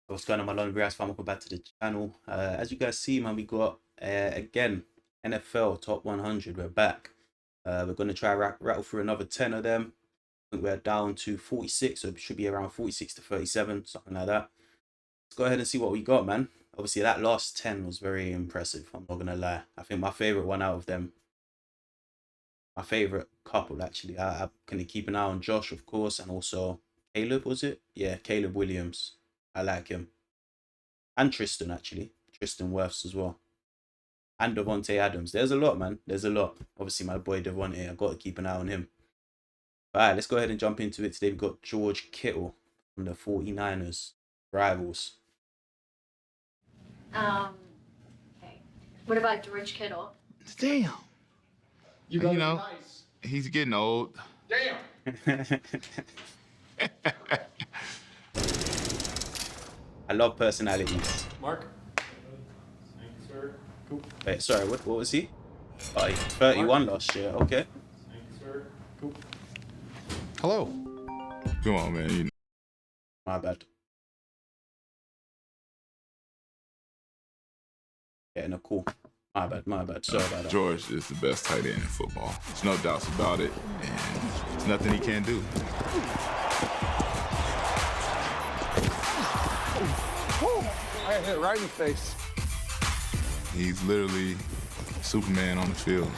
What's going on, my London Reacts fam? Welcome back to the channel. As you guys see, man, we got again NFL top 100. We're back. We're going to try rattle through another 10 of them. I think we're down to 46, so it should be around 46 to 37, something like that. Let's go ahead and see what we got, man. Obviously, that last 10 was very impressive. I'm not gonna lie. I think my favorite one out of them, my favorite couple actually. I'm gonna keep an eye on Josh, of course, and also Caleb. Was it? Yeah, Caleb Williams. I like him. And Tristan, actually. Tristan Wirfs as well. And Devontae Adams. There's a lot, man. There's a lot. Obviously, my boy Devontae, I've got to keep an eye on him. All right, let's go ahead and jump into it. Today, we've got George Kittle from the 49ers. Rivals. Okay. What about George Kittle? Damn. You know, nice. he's getting old. Damn. I love personalities. Mark. Thank you, sir. Cool. Wait, sorry, what was he? Oh, 31 last year. Okay. Thank you, sir. Cool. Hello. Come on, man. You know. My bad. Getting a call. My bad. Sorry about that. George is the best tight end in football. There's no doubts about it, and there's nothing he can't do. I hit right in the face. He's literally Superman on the field.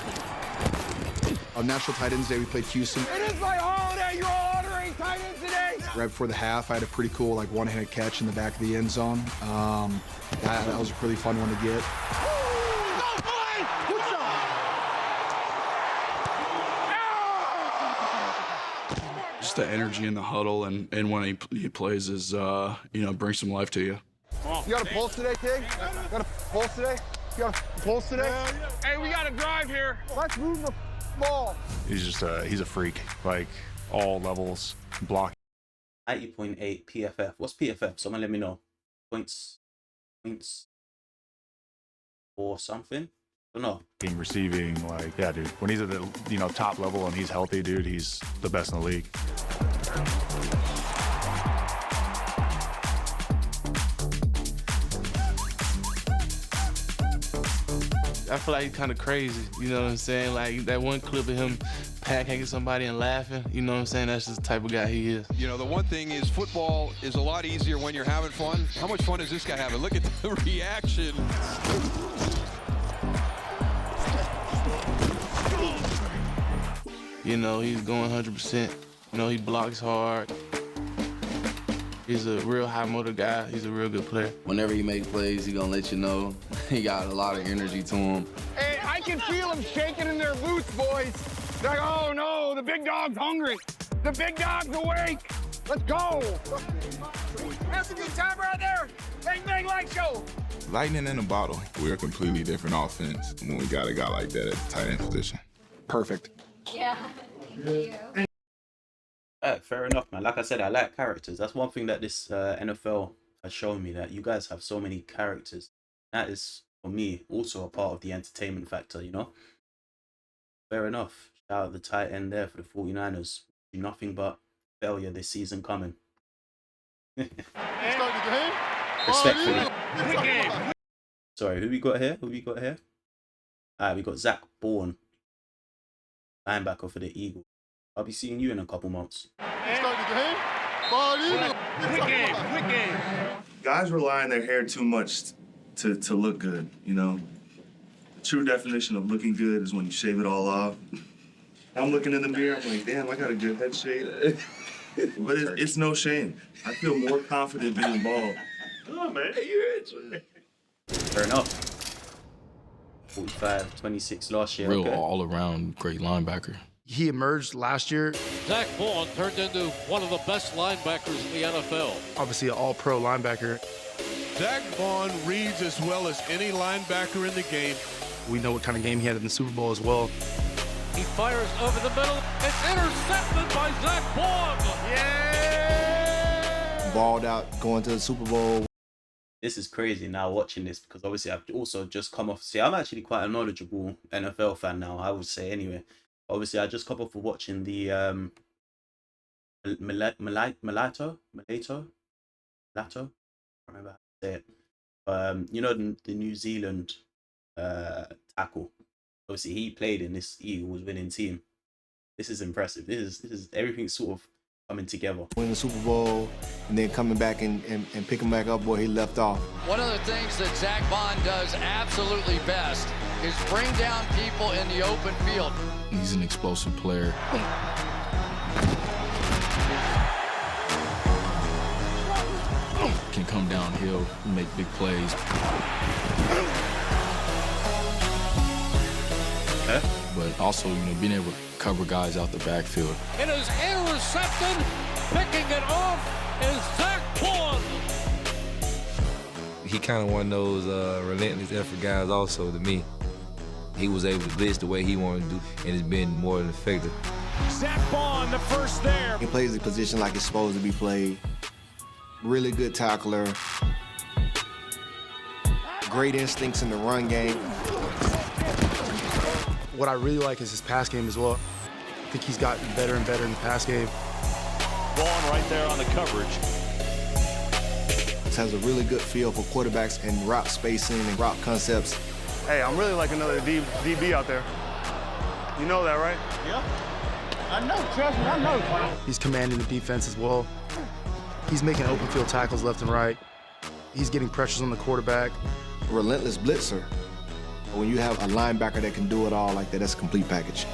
On National Tight Ends Day, we played Houston. It is my holiday. You're all honoring tight ends today. Right before the half, I had a pretty cool one-handed catch in the back of the end zone. That was a really fun one to get. Just the energy in the huddle and when he plays is, brings some life to you. You got a pulse today, kid? Got a pulse today? You got a pulse today? Hey, we got to drive here. Let's move the ball. He's just he's a freak, like all levels, block. 90.8 PFF. What's PFF? Someone let me know. Points or something? I don't know. Receiving, like, yeah, dude. When he's at the top level and he's healthy, dude, he's the best in the league. I feel like he's kind of crazy, you know what I'm saying? Like that one clip of him hacking somebody and laughing, you know what I'm saying? That's just the type of guy he is. You know, the one thing is football is a lot easier when you're having fun. How much fun is this guy having? Look at the reaction. You know, he's going 100%. You know, he blocks hard. He's a real high motor guy. He's a real good player. Whenever he make plays, he gonna let you know. He got a lot of energy to him. Hey, I can feel them shaking in their boots, boys. They're like, oh no, the big dog's hungry. The big dog's awake. Let's go. That's a good time right there. Bang, bang, light show. Lightning in a bottle. We're a completely different offense when we got a guy like that at the tight end position. Perfect. Yeah. Thank you. Fair enough, man. Like I said, I like characters. That's one thing that this NFL has shown me, that you guys have so many characters. That is, for me, also a part of the entertainment factor, you know? Fair enough. Shout out the tight end there for the 49ers. Nothing but failure this season coming. Respectfully. Sorry, who we got here? Alright, we got Zack Baun, linebacker for the Eagles. I'll be seeing you in a couple months. Quick game. Guys rely on their hair too much to look good, you know? The true definition of looking good is when you shave it all off. I'm looking in the mirror, I'm like, damn, I got a good head shave. But it's no shame. I feel more confident being bald. Oh, man, you're it. Fair enough. 45-26 last year. Real Okay. all-around great linebacker. He emerged last year, Zack Baun turned into one of the best linebackers in the NFL. obviously an all-pro linebacker. Zack Baun reads as well as any linebacker in the game. We know what kind of game he had in the Super Bowl as well. He fires over the middle. It's intercepted by Zack Baun. Yeah! Balled out, going to the Super Bowl. This is crazy now watching this, because obviously I've also just come off. See, I'm actually quite a knowledgeable NFL fan now, I would say anyway. Obviously, I just come off of watching the Malato remember how to say it. You know, the New Zealand tackle. Obviously, he played in this Eagles winning team. This is impressive. This is everything sort of coming together. Winning the Super Bowl and then coming back and picking back up where he left off. One of the things that Zack Baun does absolutely best is bring down people in the open field. He's an explosive player. Can come downhill and make big plays. But also, being able to cover guys out the backfield. It is intercepted. Picking it off is Zack Baun. He kind of one of those relentless effort guys also to me. He was able to blitz the way he wanted to do, and it's been more than effective. Zack Baun, the first there. He plays the position like it's supposed to be played. Really good tackler. Great instincts in the run game. What I really like is his pass game as well. I think he's gotten better and better in the pass game. Baun right there on the coverage. He has a really good feel for quarterbacks and route spacing and route concepts. Hey, I'm really like another DB out there. You know that, right? Yeah. I know, trust me, I know. He's commanding the defense as well. He's making open field tackles left and right. He's getting pressures on the quarterback. Relentless blitzer. When you have a linebacker that can do it all like that, that's a complete package.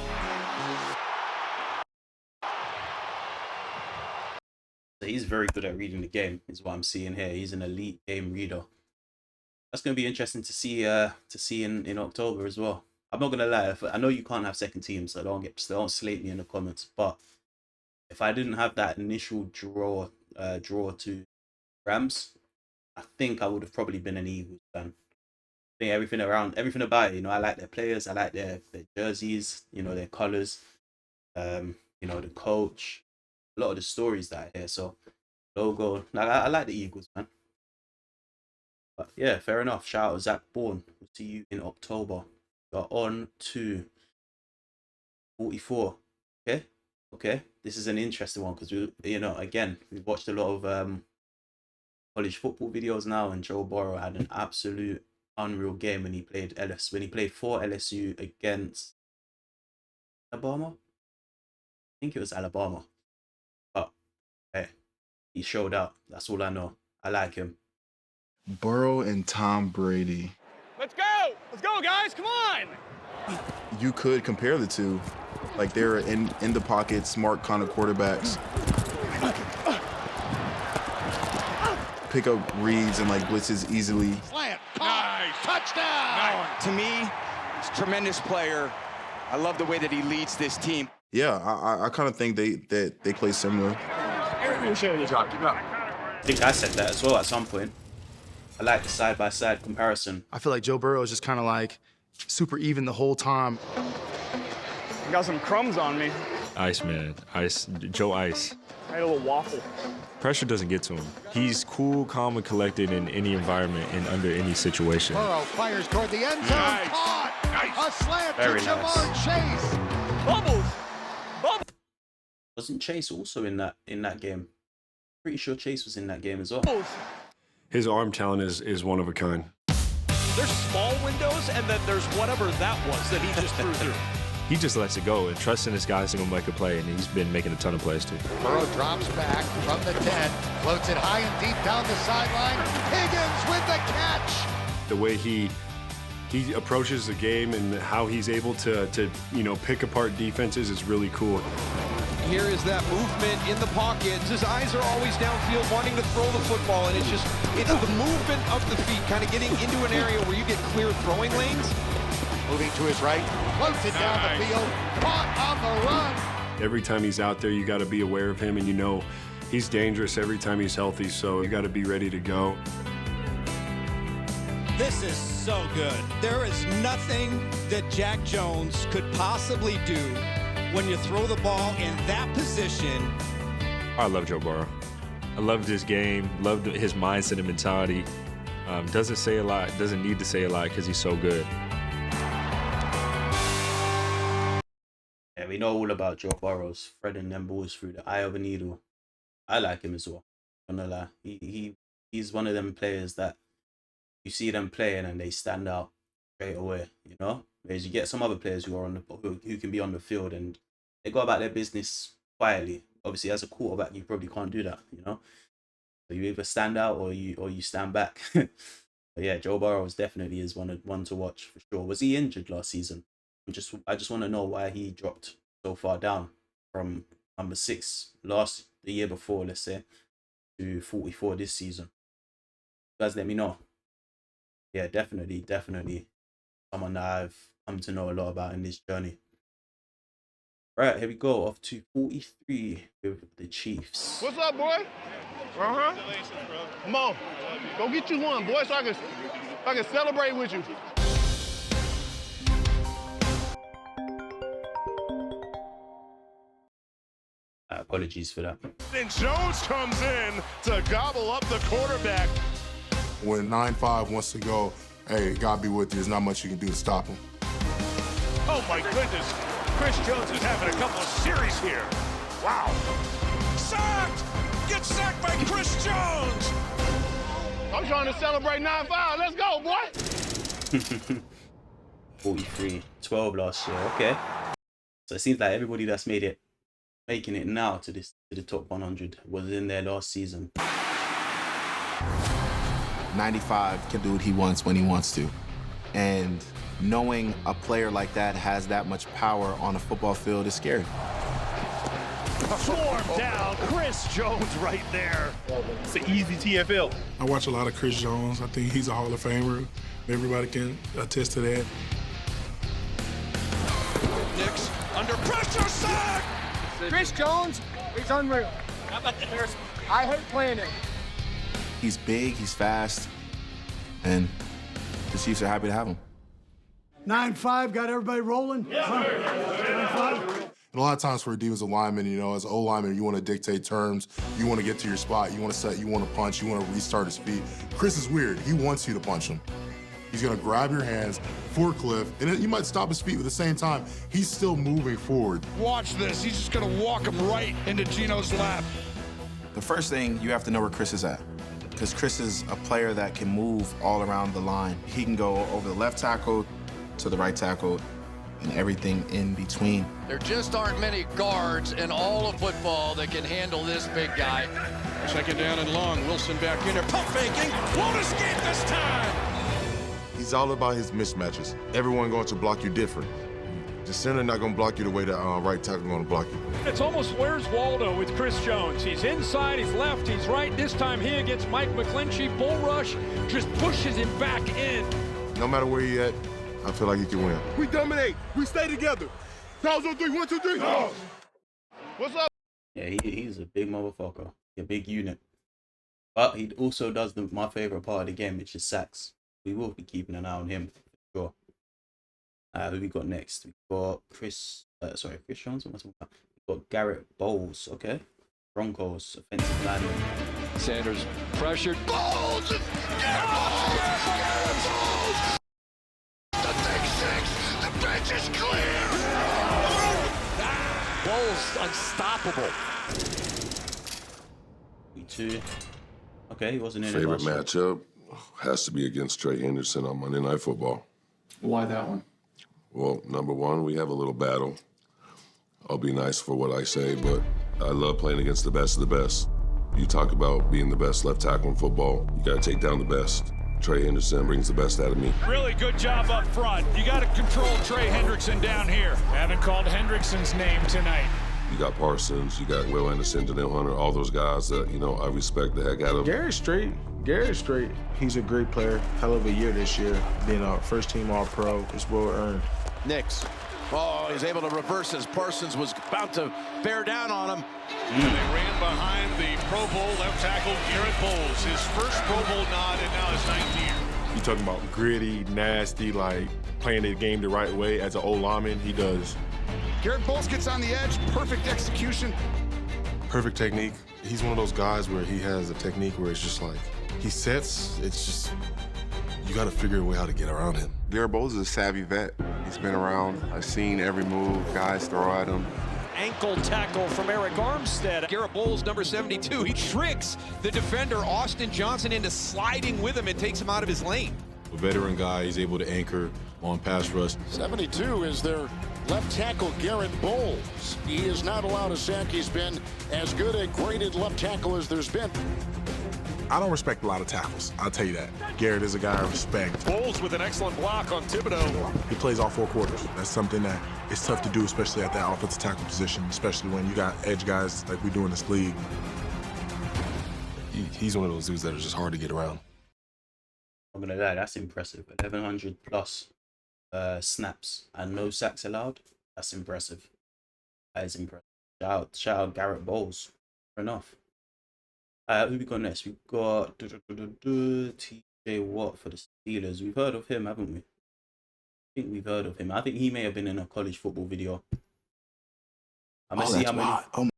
So he's very good at reading the game, is what I'm seeing here. He's an elite game reader. That's going to be interesting to see in October as well. I'm not going to lie. I know you can't have second teams, so don't slate me in the comments. But if I didn't have that initial draw to Rams, I think I would have probably been an Eagles fan. I think everything about it, I like their players, I like their jerseys, their colors, the coach, a lot of the stories that I hear. So logo, I like the Eagles, man. But yeah, fair enough. Shout out Zack Baun. We'll see you in October. We're on to 44. Okay. This is an interesting one because we've watched a lot of college football videos now, and Joe Burrow had an absolute unreal game when he played for LSU against Alabama. I think it was Alabama. But hey, he showed up. That's all I know. I like him. Burrow and Tom Brady. Let's go, guys, come on! You could compare the two. Like, they're in the pocket, smart kind of quarterbacks. Pick up reads and blitzes easily. Slant, nice, touchdown! Nice. To me, he's a tremendous player. I love the way that he leads this team. Yeah, I kind of think they play similar. I think I said that as well at some point. I like the side-by-side comparison. I feel like Joe Burrow is just kind of like super even the whole time. I got some crumbs on me. Ice, man. Ice. Joe Ice. I had a little waffle. Pressure doesn't get to him. He's cool, calm, and collected in any environment and under any situation. Burrow fires toward the end zone. Nice. Caught. Nice. A slant Very to nice. Jamar Chase. Bubbles. Wasn't Chase also in that game? Pretty sure Chase was in that game as well. His arm talent is one of a kind. There's small windows, and then there's whatever that was that he just threw through. He just lets it go and trusts in his guys to go make a play, and he's been making a ton of plays too. Burrow drops back from the 10, floats it high and deep down the sideline. Higgins with the catch. The way he approaches the game and how he's able to pick apart defenses is really cool. Here is that movement in the pocket. His eyes are always downfield, wanting to throw the football, and it's the movement of the feet, kind of getting into an area where you get clear throwing lanes. Moving to his right, floats it down the field, caught on the run. Every time he's out there, you got to be aware of him, and he's dangerous every time he's healthy, so you got to be ready to go. This is so good. There is nothing that Jack Jones could possibly do when you throw the ball in that position. I love Joe Burrow. I loved his game, loved his mindset and mentality. Doesn't say a lot, doesn't need to say a lot because he's so good. Yeah, we know all about Joe Burrow's threading them balls through the eye of a needle. I like him as well. I'm not gonna lie. He he's one of them players that you see them playing and they stand out straight away, you know? Whereas you get some other players who are who can be on the field and they go about their business quietly. Obviously, as a quarterback, you probably can't do that, you know? So you either stand out or you stand back. But yeah, Joe Burrow definitely is one to watch for sure. Was he injured last season? I just want to know why he dropped so far down from number 6 the year before, let's say, to 44 this season. You guys, let me know. Yeah, definitely someone that I've come to know a lot about in this journey. Right, here we go. Off to 43 with the Chiefs. What's up, boy? Come on. Go get you one, boy, so I can celebrate with you. Apologies for that. And Jones comes in to gobble up the quarterback. When 9-5 wants to go, hey, God be with you. There's not much you can do to stop him. Oh, my goodness. Chris Jones is having a couple of series here. Wow. Sacked! Get sacked by Chris Jones! I'm trying to celebrate 9-5. Let's go, boy. 43-12 last year. Okay. So it seems like everybody that's making it now to the top 100 was in there last season. 95 can do what he wants when he wants to. And knowing a player like that has that much power on a football field is scary. Swarm down, Chris Jones right there. It's an easy TFL. I watch a lot of Chris Jones. I think he's a Hall of Famer. Everybody can attest to that. Knicks under pressure, sack! Chris Jones, he's unreal. How about the Harrison? I hate playing him. He's big, he's fast, and the Chiefs are happy to have him. 9-5, got everybody rolling? Yes, sir. 9-5. And a lot of times for a defensive lineman, you know, as an O-lineman, you want to dictate terms, you want to get to your spot, you want to set, you want to punch, you want to restart his feet. Chris is weird. He wants you to punch him. He's going to grab your hands, forklift, and then you might stop his feet, but at the same time, he's still moving forward. Watch this. He's just going to walk him right into Gino's lap. The first thing, you have to know where Chris is at, because Chris is a player that can move all around the line. He can go over the left tackle to the right tackle and everything in between. There just aren't many guards in all of football that can handle this big guy. Second down and long. Wilson back in there. Pump faking. Won't escape this time. He's all about his mismatches. Everyone going to block you different. The center not going to block you the way the right tackle going to block you. It's almost where's Waldo with Chris Jones. He's inside, he's left, he's right. This time he against Mike McGlinchey. Bull rush just pushes him back in. No matter where you at, I feel like you can win. We dominate. We stay together. 1, 2, 3, 1, 2, 3. No. What's up? Yeah, he's a big motherfucker. A big unit. But he also does my favorite part of the game, which is sacks. We will be keeping an eye on him for sure. Who we got next? We got Chris Jones. We got Garrett Bolles. Okay, Broncos offensive lineman. Sanders pressured. Bolles! Garrett Bolles! The big six! The bench is clear! Bolles unstoppable. 2. Okay, he wasn't in it. Favorite matchup has to be against Trey Henderson on Monday Night Football. Why that one? Well, number one, we have a little battle. I'll be nice for what I say, but I love playing against the best of the best. You talk about being the best left tackle in football, you got to take down the best. Trey Henderson brings the best out of me. Really good job up front. You got to control Trey Hendrickson down here. Haven't called Hendrickson's name tonight. You got Parsons, you got Will Anderson, Daniel Hunter, all those guys that, you know, I respect the heck out of. Garrett's straight. He's a great player. Hell of a year this year. Being a first-team All-Pro is well earned. Knicks. Oh, he's able to reverse as Parsons was about to bear down on him. And they ran behind the Pro Bowl left tackle Garrett Bolles. His first Pro Bowl nod and now his 9th year. You talking about gritty, nasty, like playing the game the right way as an O-lineman, he does. Garrett Bolles gets on the edge, perfect execution. Perfect technique. He's one of those guys where he has a technique where it's just like, he sets, it's just, you got to figure a way how to get around him. Garrett Bolles is a savvy vet. He's been around. I've seen every move guys throw at him. ankle tackle from Eric Armstead. Garrett Bolles, number 72, he tricks the defender, Austin Johnson, into sliding with him and takes him out of his lane. A veteran guy, he's able to anchor on pass rush. 72 is their left tackle, Garrett Bolles. He is not allowed a sack. He's been as good a graded left tackle as there's been. I don't respect a lot of tackles, I'll tell you that. Garrett is a guy I respect. Bolles with an excellent block on Thibodeau. He plays all 4 quarters. That's something that is tough to do, especially at that offensive tackle position, especially when you got edge guys like we do in this league. He's one of those dudes that are just hard to get around. I'm gonna lie, that's impressive. 1,100 plus snaps and no sacks allowed. That's impressive. That is impressive. Shout out Garrett Bolles. Fair enough. Who we got next? We've got TJ Watt for the Steelers. We've heard of him, haven't we? I think we've heard of him. I think he may have been in a college football video. I'm gonna see how many.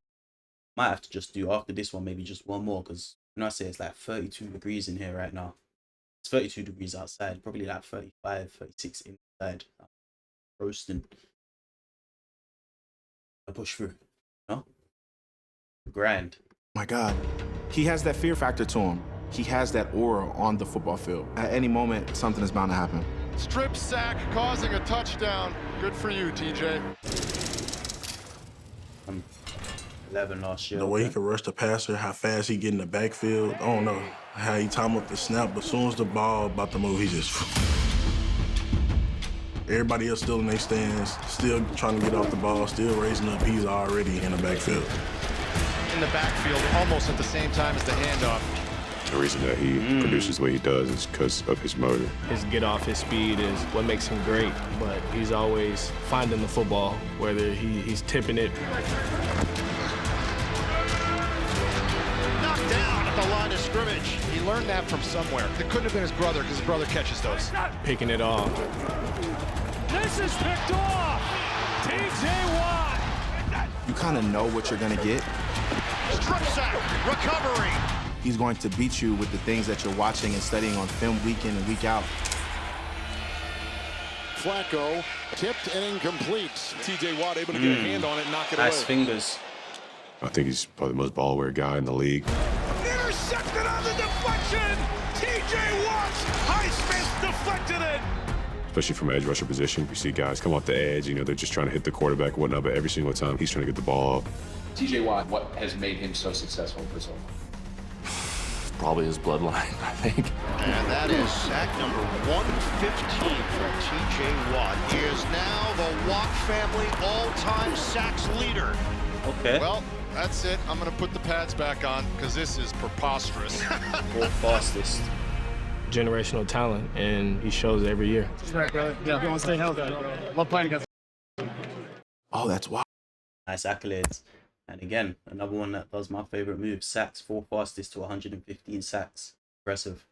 Might have to just do after this one, maybe just one more, because when I say it's like 32 degrees in here right now. It's 32 degrees outside, probably like 35, 36 inside. Roasting. A push through. No? Grind. My God. He has that fear factor to him. He has that aura on the football field. At any moment, something is bound to happen. Strip sack causing a touchdown. Good for you, TJ. 11 last year. The way he can rush the passer, how fast he get in the backfield, I don't know how he time up the snap, but as soon as the ball about to move, he just... Everybody else still in their stands, still trying to get off the ball, still raising up. He's already in the backfield. In the backfield almost at the same time as the handoff. The reason that he produces the way he does is because of his motor. His get off, his speed is what makes him great, but he's always finding the football, whether he's tipping it. Knocked down at the line of scrimmage. He learned that from somewhere. It couldn't have been his brother because his brother catches those. Picking it off. This is picked off. TJ Watt. You kind of know what you're going to get. Strip sack, recovery. He's going to beat you with the things that you're watching and studying on film week in and week out. Flacco tipped and incomplete. TJ Watt able to get a hand on it and knock it nice away. Fingers. I think he's probably the most ball-aware guy in the league. Intercepted on the deflection. TJ Watt, Highsmith deflected it. Especially from edge rusher position. You see guys come off the edge, they're just trying to hit the quarterback and whatnot, but every single time he's trying to get the ball off. TJ Watt, what has made him so successful for so long? Probably his bloodline, I think. And that is sack number 115 from TJ Watt. He is now the Watt family all-time sacks leader. Okay. Well, that's it. I'm going to put the pads back on because this is preposterous. Fourth fastest. Generational talent, and he shows it every year. That's right, brother. Yeah, you want to stay healthy. Love playing against. Oh, that's wild. Nice accolades. And again, another one that does my favorite move, sacks, 4th fastest to 115 sacks. Impressive.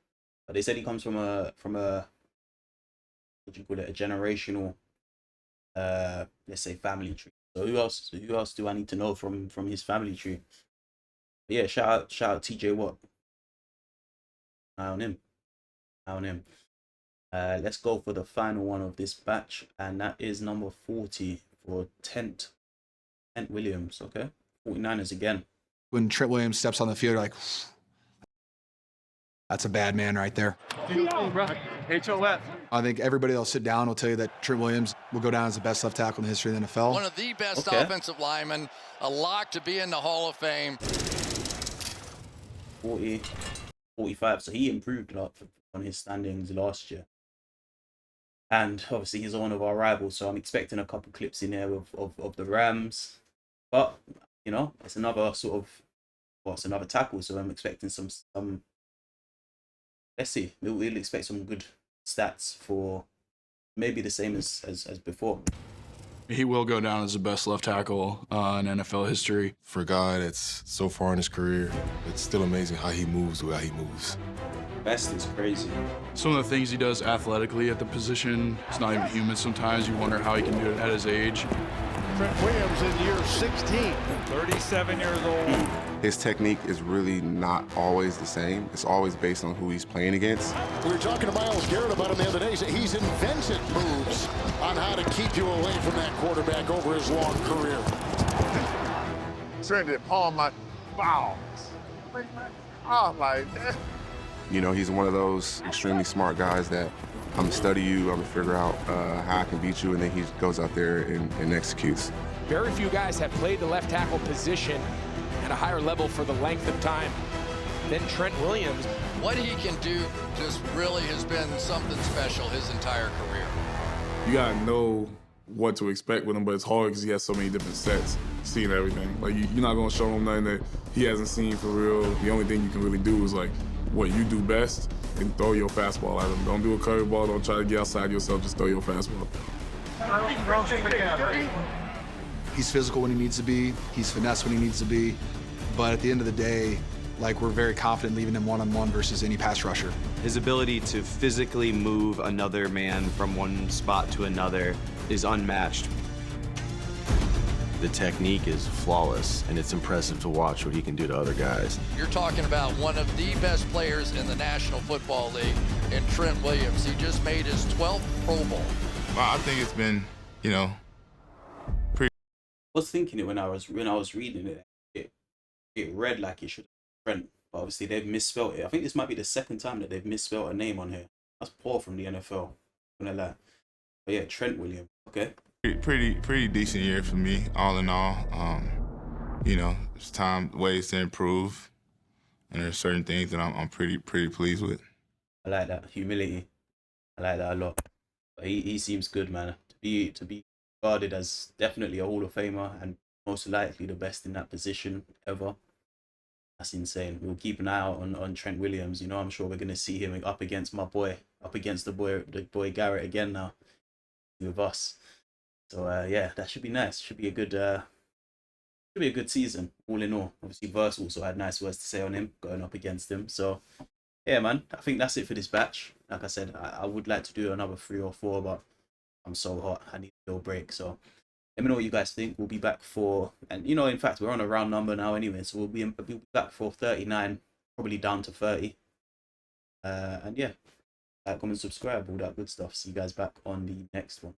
But they said he comes from a what do you call it, a generational let's say family tree. So who else do I need to know from his family tree? But yeah, shout out TJ Watt. Eye on him. Let's go for the final one of this batch, and that is number 40 for Trent Williams. Okay, 49ers again. When Trent Williams steps on the field, you're like, that's a bad man right there. I think everybody that'll sit down will tell you that Trent Williams will go down as the best left tackle in the history of the NFL. One of the best offensive linemen, a lock to be in the Hall of Fame. 40, 45. So he improved a lot on his standings last year. And obviously he's one of our rivals, so I'm expecting a couple clips in there of the Rams. But, it's another it's another tackle, so I'm expecting some let's see. We'll expect some good stats for maybe the same as before. He will go down as the best left tackle in NFL history. For a guy that's so far in his career, it's still amazing how he moves the way he moves. Best is crazy. Some of the things he does athletically at the position, it's not even human sometimes. You wonder how he can do it at his age. Trent Williams in year 16. 37 years old. His technique is really not always the same. It's always based on who he's playing against. We were talking to Myles Garrett about him the other day. He's invented moves on how to keep you away from that quarterback over his long career. Trent did palm my bow. Oh, like that. You know, he's one of those extremely smart guys that I'm gonna study you, I'm gonna figure out how I can beat you, and then he goes out there and executes. Very few guys have played the left tackle position at a higher level for the length of time than Trent Williams. What he can do just really has been something special his entire career. You gotta know what to expect with him, but it's hard because he has so many different sets, seeing everything. Like, you're not gonna show him nothing that he hasn't seen for real. The only thing you can really do is like what you do best and throw your fastball at him. Don't do a curveball, don't try to get outside yourself, just throw your fastball. He's physical when he needs to be, he's finesse when he needs to be, but at the end of the day, like, we're very confident leaving him one-on-one versus any pass rusher. His ability to physically move another man from one spot to another is unmatched. The technique is flawless, and it's impressive to watch what he can do to other guys. You're talking about one of the best players in the National Football League in Trent Williams. He just made his 12th Pro Bowl. Well, I think it's been, you know, pretty. I was thinking it when I was reading it. It read like it should have Trent, but obviously they've misspelled it. I think this might be the second time that they've misspelled a name on here. That's poor from the NFL. I'm gonna lie. But yeah, Trent Williams. Okay. Pretty decent year for me, all in all. You know, it's ways to improve, and there's certain things that I'm pretty pleased with. I like that humility. I like that a lot. But he seems good, man. To be regarded as definitely a Hall of Famer and most likely the best in that position ever. That's insane. We'll keep an eye out on Trent Williams. You know, I'm sure we're gonna see him up against the boy Garrett again now with us. So yeah, that should be nice. Should be a good season, all in all. Obviously, Verse also had nice words to say on him, going up against him. So yeah, man, I think that's it for this batch. Like I said, I would like to do another 3 or 4, but I'm so hot, I need a little break. So let me know what you guys think. We'll be back and you know, in fact, we're on a round number now anyway, so we'll be back for 39, probably down to 30. And yeah, like, comment, subscribe, all that good stuff. See you guys back on the next one.